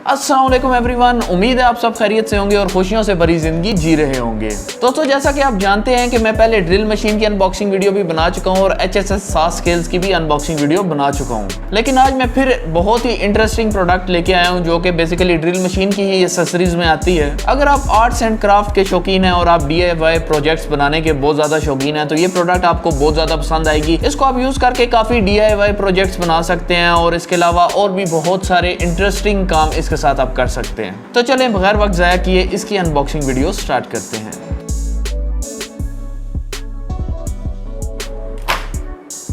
अस्सलाम वालेकुम एवरीवन, उम्मीद है आप सब खैरियत से होंगे और खुशियों से भरी जिंदगी जी रहे होंगे। दोस्तों, जैसा कि आप जानते हैं कि मैं पहले ड्रिल मशीन की अनबॉक्सिंग वीडियो भी बना चुका हूं और HSS सास स्केल्स की भी अनबॉक्सिंग वीडियो बना चुका हूं, लेकिन आज मैं फिर बहुत ही इंटरेस्टिंग प्रोडक्ट लेके आया हूं जो कि बेसिकली ड्रिल मशीन की ही एक्सेसरीज में आती है। अगर आप आर्ट्स एंड क्राफ्ट के शौकीन हैं और आप DIY प्रोजेक्ट्स बनाने के बहुत ज्यादा शौकीन हैं तो ये प्रोडक्ट आपको बहुत ज्यादा पसंद आएगी। इसको आप यूज करके काफी DIY प्रोजेक्ट्स बना सकते हैं और इसके अलावा और भी बहुत सारे इंटरेस्टिंग काम इसके साथ आप कर सकते हैं। तो चलें बगैर वक्त जाया किए इसकी अनबॉक्सिंग वीडियो स्टार्ट करते हैं।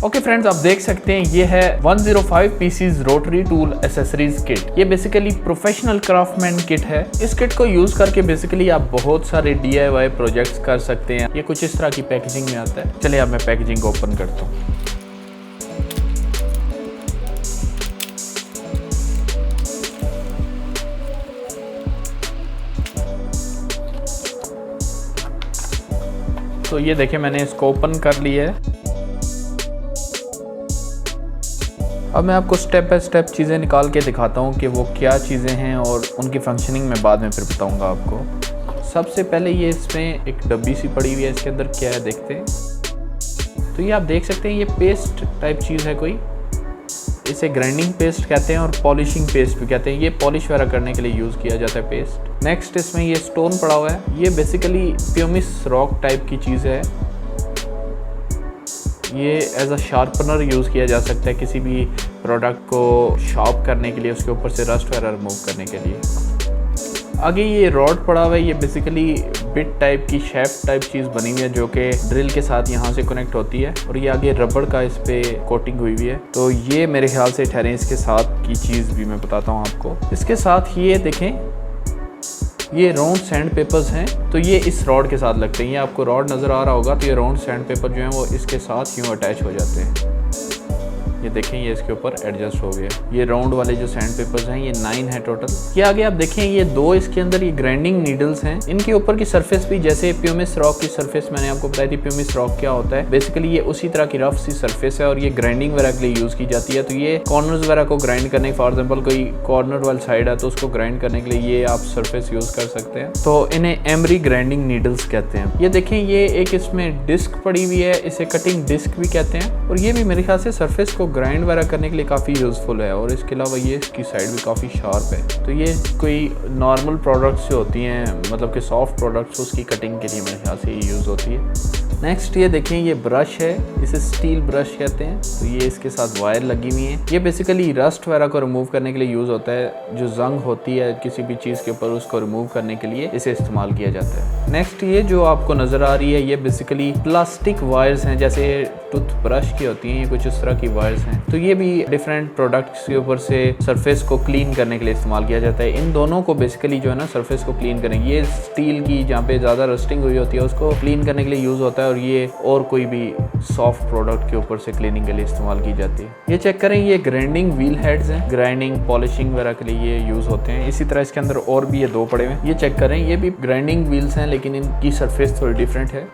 ओके फ्रेंड्स, आप देख सकते हैं ये है 105 pieces rotary tool accessories kit. ये बेसिकली प्रोफेशनल क्राफ्टमैन किट है। इस किट को यूज करके बेसिकली आप बहुत सारे DIY प्रोजेक्ट्स कर सकते हैं। ये कुछ इस तरह की पैकेजिंग में आता है। चलिए अब मैं पैकेजिंग ओपन करता हूँ। तो ये देखिए मैंने इसको ओपन कर लिया है। अब मैं आपको स्टेप बाय स्टेप चीज़ें निकाल के दिखाता हूँ कि वो क्या चीज़ें हैं और उनकी फंक्शनिंग मैं बाद में फिर बताऊँगा आपको। सबसे पहले ये इसमें एक डब्बी सी पड़ी हुई है, इसके अंदर क्या है देखते हैं। तो ये आप देख सकते हैं ये पेस्ट टाइप चीज़ है कोई, इसे ग्राइंडिंग पेस्ट कहते हैं और पॉलिशिंग पेस्ट भी कहते हैं। ये पॉलिश वगैरह करने के लिए यूज़ किया जाता है पेस्ट। नेक्स्ट इसमें ये स्टोन पड़ा हुआ है। ये बेसिकली प्यूमिस रॉक टाइप की चीज़ है। ये एज अ शार्पनर यूज़ किया जा सकता है किसी भी प्रोडक्ट को शार्प करने के लिए, उसके ऊपर से रस्ट वगैरह रिमूव करने के लिए। आगे ये रॉड पड़ा हुआ है। ये बेसिकली बिट टाइप की शेफ टाइप चीज़ बनी हुई है जो कि ड्रिल के साथ यहाँ से कनेक्ट होती है और ये आगे रबड़ का इस पे कोटिंग हुई हुई है। तो ये मेरे ख्याल से ठहरे इसके साथ की चीज़ भी मैं बताता हूँ आपको। इसके साथ ये देखें, ये राउंड सैंड पेपर्स हैं। तो ये इस रॉड के साथ लगते हैं। ये आपको रॉड नज़र आ रहा होगा। तो ये राउंड सैंड पेपर जो हैं वो इसके साथ यूँ अटैच हो जाते हैं। ये देखें ये इसके ऊपर एडजस्ट हो गया। ये राउंड वाले जो सैंड पेपर्स हैं ये 9 है टोटल। ये आगे आप देखें ये 2 इसके अंदर ये ग्राइंडिंग नीडल्स हैं। इनके ऊपर की सरफेस भी जैसे प्यूमिस रॉक की सरफेस मैंने आपको बताई थी। प्यूमिस रॉक क्या होता है, बेसिकली ये उसी तरह की रफ सी सरफेस है और ये ग्राइंडिंग वगैरह के लिए यूज़ की जाती है। तो ये कॉर्नर्स वगैरह को ग्राइंड करने, फॉर एग्जाम्पल कोई कॉर्नर वाली साइड है तो उसको ग्राइंड करने के लिए ये आप सरफेस यूज़ कर सकते हैं। तो इन्हें एमरी ग्राइंडिंग नीडल्स कहते हैं। ये देखें ये एक इसमें डिस्क पड़ी हुई है, इसे कटिंग डिस्क भी कहते हैं और ये भी मेरे ख्याल से सरफेस को ग्राइंड वगैरह करने के लिए काफ़ी यूज़फुल है। और इसके अलावा ये इसकी साइड भी काफ़ी शार्प है। तो ये कोई नॉर्मल प्रोडक्ट्स जो होती हैं, मतलब कि सॉफ्ट प्रोडक्ट्स, उसकी कटिंग के लिए मेरे ख्याल से ये यूज़ होती है। नेक्स्ट ये देखें ये ब्रश है, इसे स्टील ब्रश कहते हैं। तो ये इसके साथ वायर लगी हुई है। ये बेसिकली रस्ट वगैरह को रिमूव करने के लिए यूज़ होता है। जो जंग होती है किसी भी चीज़ के ऊपर, उसको रिमूव करने के लिए इसे इस्तेमाल किया जाता है। नेक्स्ट ये जो आपको नज़र आ रही है ये बेसिकली प्लास्टिक वायर्स हैं, जैसे टूथ ब्रश की होती हैं, ये कुछ इस तरह की वायर्स हैं। तो ये भी डिफरेंट प्रोडक्ट्स के ऊपर से सरफेस को क्लीन करने के लिए इस्तेमाल किया जाता है। इन दोनों को बेसिकली जो है ना सरफेस को क्लीन करेंगे। ये स्टील की जहाँ पे ज़्यादा रस्टिंग हुई होती है उसको क्लीन करने के लिए यूज़ होता है और ये और कोई भी सॉफ्ट प्रोडक्ट के ऊपर से क्लीनिंग के लिए इस्तेमाल की जाती है। ये चेक करें ये ग्राइंडिंग व्हील हेड्स हैं, ग्राइंडिंग पॉलिशिंग वगैरह के लिए ये यूज़ होते हैं। इसी तरह इसके अंदर और भी ये 2 पड़े हुए हैं। ये चेक करें ये भी ग्राइंडिंग व्हील्स हैं लेकिन इनकी सरफेस थोड़ी डिफरेंट है।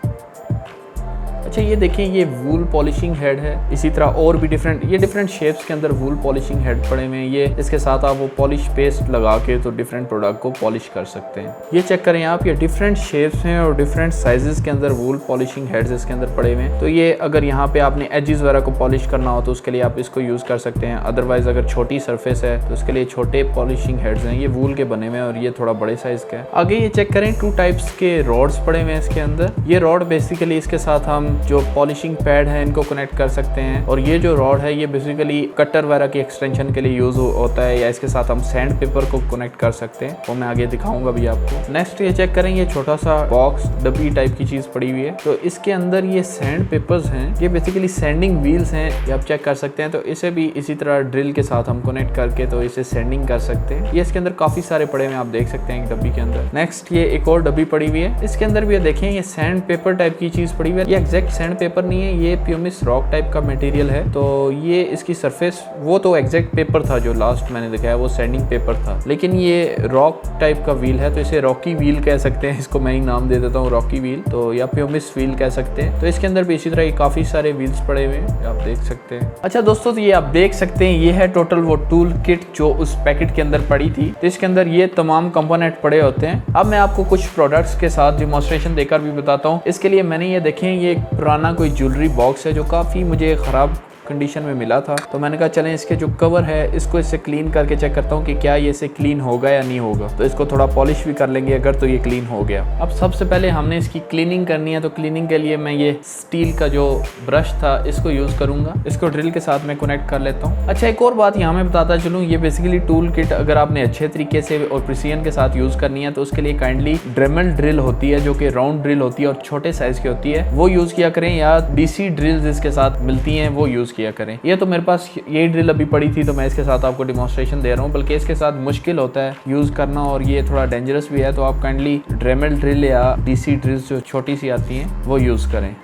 अच्छा ये देखें ये वूल पॉलिशिंग हेड है। इसी तरह और भी डिफरेंट शेप्स के अंदर वूल पॉलिशिंग हेड पड़े हुए हैं। ये इसके साथ आप वो पॉलिश पेस्ट लगा के तो डिफरेंट प्रोडक्ट को पॉलिश कर सकते हैं। ये चेक करें आप, ये डिफरेंट शेप्स हैं और डिफरेंट साइजेस के अंदर वूल पॉलिशिंग हेड्स इसके अंदर पड़े हुए हैं। तो ये अगर यहाँ पे आपने एजेस वगैरह को पॉलिश करना हो तो उसके लिए आप इसको यूज़ कर सकते हैं। अदरवाइज अगर छोटी सरफेस है तो उसके लिए छोटे पॉलिशिंग हेड्स हैं। ये वूल के बने हुए हैं और ये थोड़ा बड़े साइज का है। आगे ये चेक करें 2 टाइप्स के रॉड्स पड़े हुए हैं इसके अंदर। ये रॉड बेसिकली इसके साथ हम जो पॉलिशिंग पैड है इनको कनेक्ट कर सकते हैं और ये जो रॉड है ये बेसिकली कटर वगैरह की एक्सटेंशन के लिए यूज होता है, या इसके साथ हम सैंड पेपर को कनेक्ट कर सकते हैं। वो मैं आगे दिखाऊंगा भी आपको। नेक्स्ट ये चेक करें ये छोटा सा बॉक्स डब्बी टाइप की चीज पड़ी हुई है। तो इसके अंदर ये सैंड पेपर्स हैं, ये बेसिकली सैंडिंग व्हील्स हैं, ये आप चेक कर सकते हैं। तो इसे भी इसी तरह ड्रिल के साथ हम कनेक्ट करके तो इसे सैंडिंग कर सकते हैं। ये इसके अंदर काफी सारे पड़े हुए आप देख सकते हैं एक डब्बी के अंदर। नेक्स्ट ये एक और डब्बी पड़ी हुई है, इसके अंदर भी देखें ये सैंड पेपर टाइप की चीज पड़ी हुई है। ये एग्जैक्ट वाइट सैंड पेपर नहीं है, ये प्यूमिस रॉक टाइप का मटेरियल है। तो ये इसकी सरफेस, वो तो एग्जैक्ट पेपर था जो लास्ट मैंने दिखाया, वो सैंडिंग पेपर था, लेकिन ये रॉक टाइप का व्हील है, तो इसे रॉकी व्हील कह सकते हैं। इसको मैं ही नाम दे देता हूँ रॉकी व्हील, तो या प्यूमिस व्हील कह सकते हैं। तो इसके अंदर भी इसी तरह काफी सारे व्हील्स पड़े हुए हैं, आप देख सकते हैं। अच्छा दोस्तों, तो ये आप देख सकते हैं, ये है टोटल वो टूल किट जो उस पैकेट के अंदर पड़ी थी। तो इसके अंदर ये तमाम कंपोनेंट पड़े होते हैं। अब मैं आपको कुछ प्रोडक्ट्स के साथ डिमॉन्स्ट्रेशन देकर भी बताता हूँ। इसके लिए मैंने ये देखें, ये एक पुराना कोई ज्वेलरी बॉक्स है जो काफ़ी मुझे ख़राब कंडीशन में मिला था। तो मैंने कहा चलें इसके जो कवर है इसको इससे क्लीन करके चेक करता हूँ कि क्या ये से क्लीन होगा या नहीं होगा। तो इसको थोड़ा पॉलिश भी कर लेंगे अगर तो ये क्लीन हो गया। अब सबसे पहले हमने इसकी क्लीनिंग करनी है। तो क्लीनिंग के लिए मैं ये स्टील का जो ब्रश था इसको यूज़ करूँगा। इसको ड्रिल के साथ मैं कनेक्ट कर लेता हूँ। अच्छा, एक और बात यहाँ मैं बताता चलूँ, ये बेसिकली टूल किट अगर आपने अच्छे तरीके से और प्रिसीजन के साथ यूज़ करनी है तो उसके लिए काइंडली ड्रेमल ड्रिल होती है जो कि राउंड ड्रिल होती है और छोटे साइज़ की होती है, वो यूज़ किया करें, या DC ड्रिल्स इसके साथ मिलती हैं वो यूज़ किया करें। ये तो मेरे पास यही ड्रिल अभी पड़ी थी तो मैं इसके साथ आपको डिमॉन्स्ट्रेशन दे रहा हूँ, बल्कि इसके साथ मुश्किल होता है यूज़ करना और ये थोड़ा डेंजरस भी है। तो आप काइंडली ड्रेमल ड्रिल या DC ड्रिल्स जो छोटी सी आती हैं वो यूज़ करें।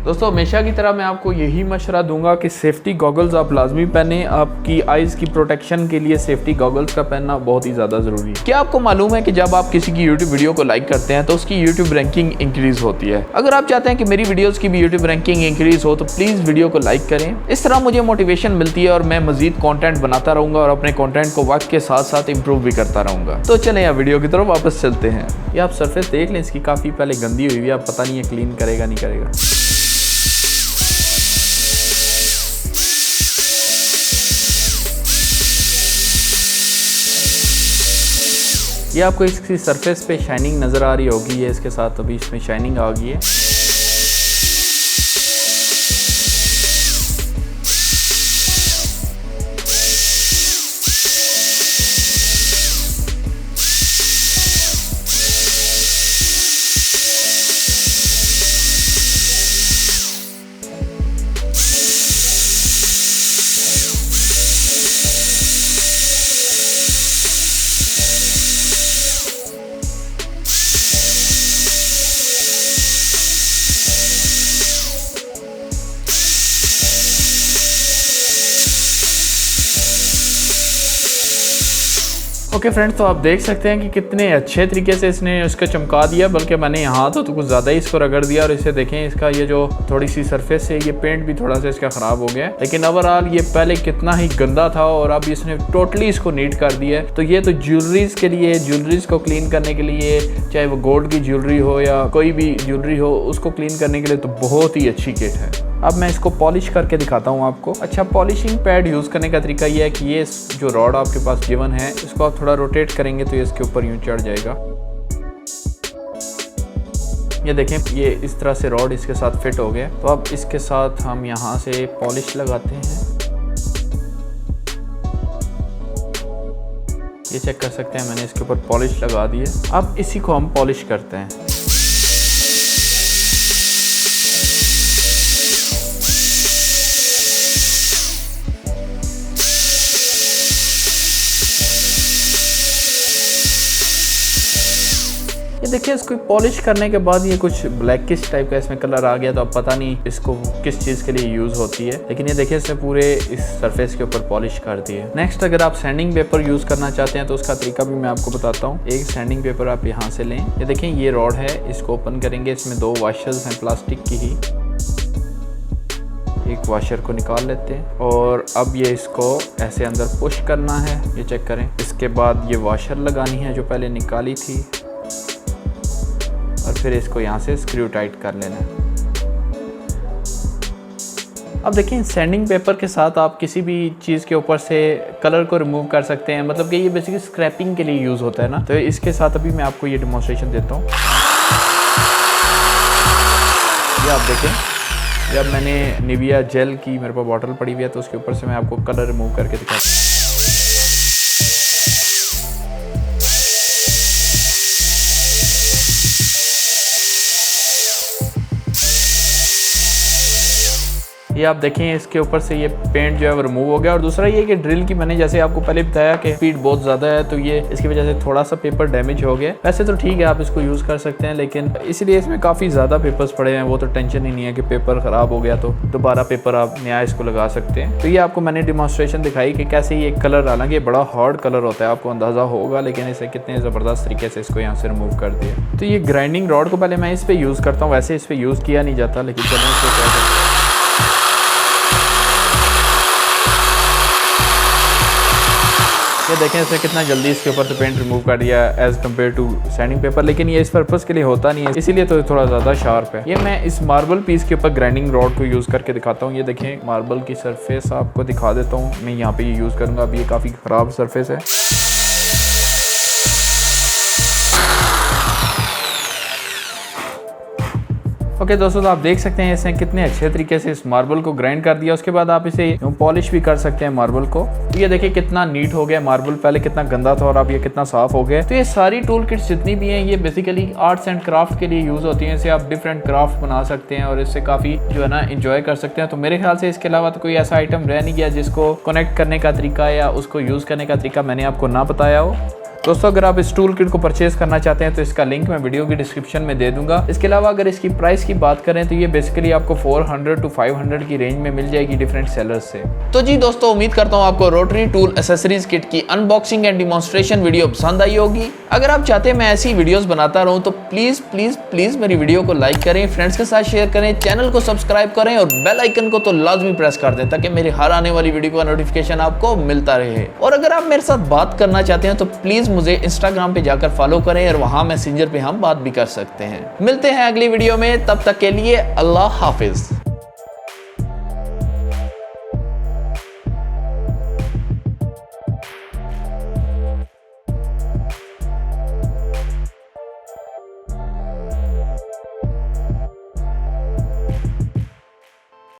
दोस्तों, हमेशा की तरह मैं आपको यही मशवरा दूंगा कि सेफ्टी गॉगल्स आप लाजमी पहने। आपकी आइज़ की प्रोटेक्शन के लिए सेफ्टी गॉगल्स का पहनना बहुत ही ज़्यादा ज़रूरी है। क्या आपको मालूम है कि जब आप किसी की यूट्यूब वीडियो को लाइक करते हैं तो उसकी यूट्यूब रैंकिंग इंक्रीज़ होती है। अगर आप चाहते हैं कि मेरी वीडियोज़ की भी यूट्यूब रैंकिंग इंक्रीज़ हो तो प्लीज़ वीडियो को लाइक करें। इस तरह मुझे मोटिवेशन मिलती है और मैं मज़ीद कॉन्टेंट बनाता रहूँगा और अपने कॉन्टेंट को वक्त के साथ साथ इम्प्रूव भी करता रहूँगा। तो चलें यार वीडियो की तरफ वापस चलते हैं। ये आप सरफेस देख लें, इसकी काफ़ी पहले गंदी हुई है, आप पता नहीं है क्लीन करेगा नहीं करेगा। ये आपको इसकी सरफेस पे शाइनिंग नज़र आ रही होगी, ये इसके साथ अभी इसमें शाइनिंग आ गई है। ओके फ्रेंड्स, तो आप देख सकते हैं कि कितने अच्छे तरीके से इसने इसको चमका दिया, बल्कि मैंने यहाँ तो कुछ ज़्यादा ही इसको रगड़ दिया। और इसे देखें, इसका ये जो थोड़ी सी सरफेस है, ये पेंट भी थोड़ा सा इसका ख़राब हो गया, लेकिन ओवरऑल ये पहले कितना ही गंदा था और अब इसने टोटली इसको नीट कर दिया है। तो ये तो ज्वेलरीज के लिए, ज्वेलरीज को क्लीन करने के लिए, चाहे वो गोल्ड की ज्वेलरी हो या कोई भी ज्वेलरी हो, उसको क्लीन करने के लिए तो बहुत ही अच्छी किट है। अब मैं इसको पॉलिश करके दिखाता हूँ आपको। अच्छा, पॉलिशिंग पैड यूज़ करने का तरीका ये है कि ये जो रॉड आपके पास गिवन है इसको आप थोड़ा रोटेट करेंगे तो ये इसके ऊपर यूँ चढ़ जाएगा। ये देखें, ये इस तरह से रॉड इसके साथ फिट हो गया। तो अब इसके साथ हम यहाँ से पॉलिश लगाते हैं। ये चेक कर सकते हैं मैंने इसके ऊपर पॉलिश लगा दी है। अब इसी को हम पॉलिश करते हैं। ये देखिए, इसको पॉलिश करने के बाद ये कुछ ब्लैकिश टाइप का इसमें कलर आ गया। तो अब पता नहीं इसको किस चीज़ के लिए यूज़ होती है, लेकिन ये देखिए इसने पूरे इस सरफेस के ऊपर पॉलिश कर दी है। नेक्स्ट, अगर आप सैंडिंग पेपर यूज़ करना चाहते हैं तो उसका तरीका भी मैं आपको बताता हूँ। एक सैंडिंग पेपर आप यहाँ से लें। ये देखें, ये रॉड है, इसको ओपन करेंगे। इसमें 2 वाशर्स हैं प्लास्टिक की ही। एक वाशर को निकाल लेते हैं और अब ये इसको ऐसे अंदर पुश करना है। ये चेक करें। इसके बाद ये वाशर लगानी है जो पहले निकाली थी और फिर इसको यहाँ से स्क्रू टाइट कर लेना है। अब देखिए, सैंडिंग पेपर के साथ आप किसी भी चीज़ के ऊपर से कलर को रिमूव कर सकते हैं। मतलब कि ये बेसिकली स्क्रैपिंग के लिए यूज़ होता है ना। तो इसके साथ अभी मैं आपको ये डिमॉन्स्ट्रेशन देता हूँ। ये आप देखें, जब मैंने निविया जेल की मेरे पास बॉटल पड़ी हुई है तो उसके ऊपर से मैं आपको कलर रिमूव करके दिखाता हूँ। ये आप देखें इसके ऊपर से ये पेंट जो है वो रिमूव हो गया। और दूसरा ये कि ड्रिल की मैंने जैसे आपको पहले बताया कि स्पीड बहुत ज़्यादा है, तो ये इसकी वजह से थोड़ा सा पेपर डैमेज हो गया। वैसे तो ठीक है, आप इसको यूज़ कर सकते हैं, लेकिन इसलिए इसमें काफ़ी ज़्यादा पेपर्स पड़े हैं। वो तो टेंशन ही नहीं है कि पेपर ख़राब हो गया तो दोबारा पेपर आप नया इसको लगा सकते हैं। तो ये आपको मैंने डिमॉन्स्ट्रेशन दिखाई कि कैसे ये कलर, हालांकि बड़ा हार्ड कलर होता है, आपको अंदाज़ा होगा, लेकिन इसे कितने ज़बरदस्त तरीके से इसको यहाँ से रिमूव कर दिया। तो ये ग्राइंडिंग रॉड को पहले मैं इस पर यूज़ करता हूँ, वैसे इस पर यूज़ किया नहीं जाता, लेकिन चलो इसको क्या करते हैं। ये देखें इसने कितना जल्दी इसके ऊपर से पेंट रिमूव कर दिया as compare to sanding paper, लेकिन ये इस पर्पज़ के लिए होता नहीं है, इसीलिए तो थोड़ा ज़्यादा शार्प है। ये मैं इस मार्बल पीस के ऊपर ग्राइंडिंग रॉड को यूज़ करके दिखाता हूँ। ये देखें मार्बल की सरफेस आपको दिखा देता हूँ, मैं यहाँ पे ये यूज़ करूँगा। अब ये काफ़ी ख़राब सरफेस है। ओके दोस्तों, तो आप देख सकते हैं इसने कितने अच्छे तरीके से इस मार्बल को ग्राइंड कर दिया। उसके बाद आप इसे पॉलिश भी कर सकते हैं मार्बल को। तो ये देखिए कितना नीट हो गया मार्बल, पहले कितना गंदा था और अब ये कितना साफ हो गया। तो ये सारी टूल किट्स जितनी भी हैं ये बेसिकली आर्ट्स एंड क्राफ्ट के लिए यूज होती हैं। इससे आप डिफरेंट क्राफ्ट बना सकते हैं और इससे काफी जो है ना इंजॉय कर सकते हैं। तो मेरे ख्याल से इसके अलावा तो कोई ऐसा आइटम रह नहीं गया जिसको कनेक्ट करने का तरीका या उसको यूज करने का तरीका मैंने आपको ना बताया हो। दोस्तों, अगर आप इस टूल किट को परचेज करना चाहते हैं तो इसका लिंक मैं वीडियो की डिस्क्रिप्शन में दे दूंगा। इसके अलावा अगर इसकी प्राइस की बात करें तो ये बेसिकली आपको 400 to 500 की रेंज में मिल जाएगी डिफरेंट सेलर्स से। तो जी दोस्तों, उम्मीद करता हूँ आपको रोटरी टूल एसेसरीज किट की अनबॉक्सिंग एंड डिमॉन्स्ट्रेशन वीडियो पसंद आई होगी। अगर आप चाहते हैं मैं ऐसी वीडियोस बनाता रहूं तो प्लीज प्लीज प्लीज मेरी वीडियो को लाइक करें, फ्रेंड्स के साथ शेयर करें, चैनल को सब्सक्राइब करें और बेल आइकन को तो लाजमी प्रेस कर दें ताकि मेरी हर आने वाली वीडियो का नोटिफिकेशन आपको मिलता रहे। और अगर आप मेरे साथ बात करना चाहते हैं तो प्लीज मुझे इंस्टाग्राम पे जाकर फॉलो करें और वहां मैसेंजर पे हम बात भी कर सकते हैं। मिलते हैं अगली वीडियो में, तब तक के लिए अल्लाह हाफिज।